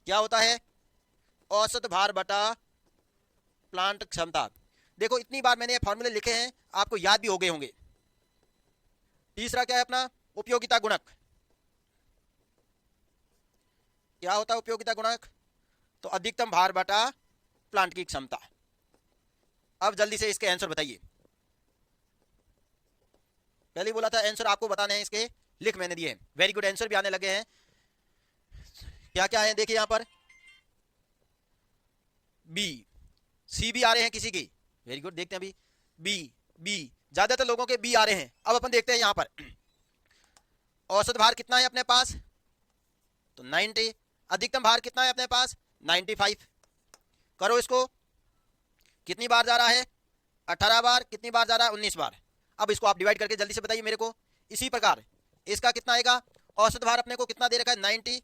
क्या होता है, औसत भार बटा प्लांट क्षमता। देखो इतनी बार मैंने ये फॉर्मूले लिखे हैं, आपको याद भी हो गए होंगे। तीसरा क्या है अपना, उपयोगिता गुणक। क्या होता है उपयोगिता गुणक, तो अधिकतम भार बटा प्लांट की क्षमता। अब जल्दी से इसके आंसर बताइए। पहले बोला था आंसर आपको बताने हैं, इसके लिख मैंने दिए हैं। वेरी गुड, आंसर भी आने लगे हैं। क्या क्या है देखिए यहां पर, बी सी भी आ रहे हैं किसी की, वेरी गुड। देखते हैं अभी बी ज्यादातर लोगों के बी आ रहे हैं। अब अपन देखते हैं यहां पर औसत भार कितना है अपने पास, तो 90। अधिकतम भार कितना है अपने पास, 95। करो इसको, कितनी बार जा रहा है, 18 बार। कितनी बार जा रहा है, 19 बार। अब इसको आप डिवाइड करके जल्दी से बताइए मेरे को। इसी प्रकार इसका कितना आएगा, औसत भार अपने को कितना दे रखा है, 90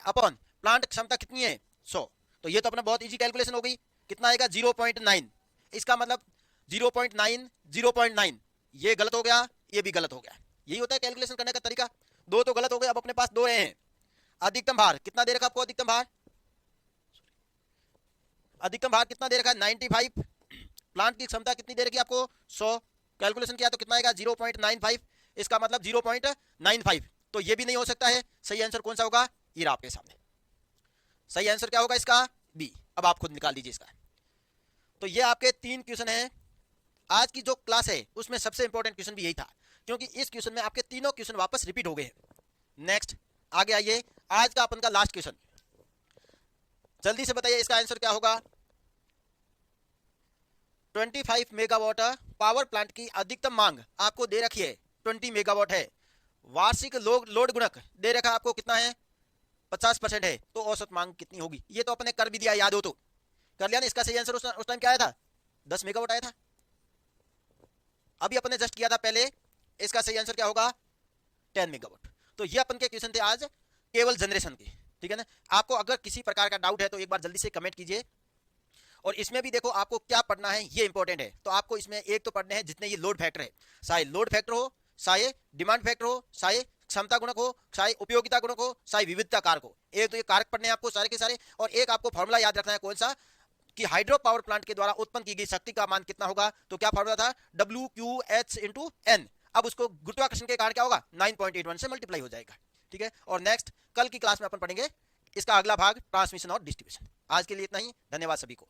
अपॉन प्लांट क्षमता कितनी है, 100। तो ये तो अपना बहुत इजी कैलकुलेशन हो गई। कितना आएगा, 0.9। इसका मतलब 0.9 0.9, ये गलत हो गया, ये भी गलत हो गया। यही होता है कैलकुलेशन करने का तरीका। दो तो गलत हो गए, अब अपने पास दो रहे हैं। अधिकतम भार कितना दे रखा आपको, अधिकतम भार कितना दे रखा है, 95। प्लांट की क्षमता कितनी दे रखी है आपको, 100। कैलकुलेशन किया तो कितना आएगा, 0.95। इसका मतलब 0.95। तो ये भी नहीं हो सकता है। सही आंसर कौन सा होगा, ये रहा आपके सामने। सही आंसर क्या होगा इसका, बी। अब आप खुद निकाल लीजिए इसका। तो ये आपके 3 क्वेश्चन हैं। आज की जो क्लास है उसमें सबसे इंपॉर्टेंट क्वेश्चन भी यही था, क्योंकि इस क्वेश्चन में आपके तीनों क्वेश्चन वापस रिपीट हो गए हैं। नेक्स्ट आगे आइए, आज का अपन का लास्ट क्वेश्चन। जल्दी से बताइए इसका आंसर क्या होगा। 25 मेगावाट पावर प्लांट की अधिकतम मांग आपको दे रखी है, 20 मेगावाट है। वार्षिक लोड गुणक दे रखा आपको कितना है, 50% है। तो औसत मांग कितनी होगी, ये तो अपने कर भी दिया, याद हो तो कर लिया ना। इसका सही आंसर उस टाइम क्या आया था, 10 मेगावाट आया था। अभी अपने जस्ट किया था पहले, इसका सही आंसर क्या होगा, 10 मेगावाट। तो ये अपन के क्वेश्चन थे आज केवल जनरेशन के, ठीक है ना। आपको अगर किसी प्रकार का डाउट है तो एक बार जल्दी से कमेंट कीजिए। और इसमें भी देखो आपको क्या पढ़ना है, ये इंपॉर्टेंट है। तो आपको इसमें एक तो पढ़ने हैं जितने ये लोड फैक्टर है, चाहे लोड फैक्टर हो, चाहे डिमांड फैक्टर हो, चाहे क्षमता गुणक हो, चाहे उपयोगिता गुणक हो, चाहे विविधता कारक हो। एक तो ये कारक पढ़ने हैं आपको सारे के सारे, और एक आपको फॉर्मूला याद रखना है कौन सा, कि हाइड्रो पावर प्लांट के द्वारा उत्पन्न की गई शक्ति का मान कितना होगा। तो क्या फॉर्मूला था, WQH इंटू एन। अब उसको गुरुत्वाकर्षण के कारण क्या होगा, 9.81 से मल्टीप्लाई हो जाएगा। ठीक है, और नेक्स्ट कल की क्लास में अपन पढ़ेंगे इसका अगला भाग, ट्रांसमिशन और डिस्ट्रीब्यूशन। आज के लिए इतना ही, धन्यवाद सभी को।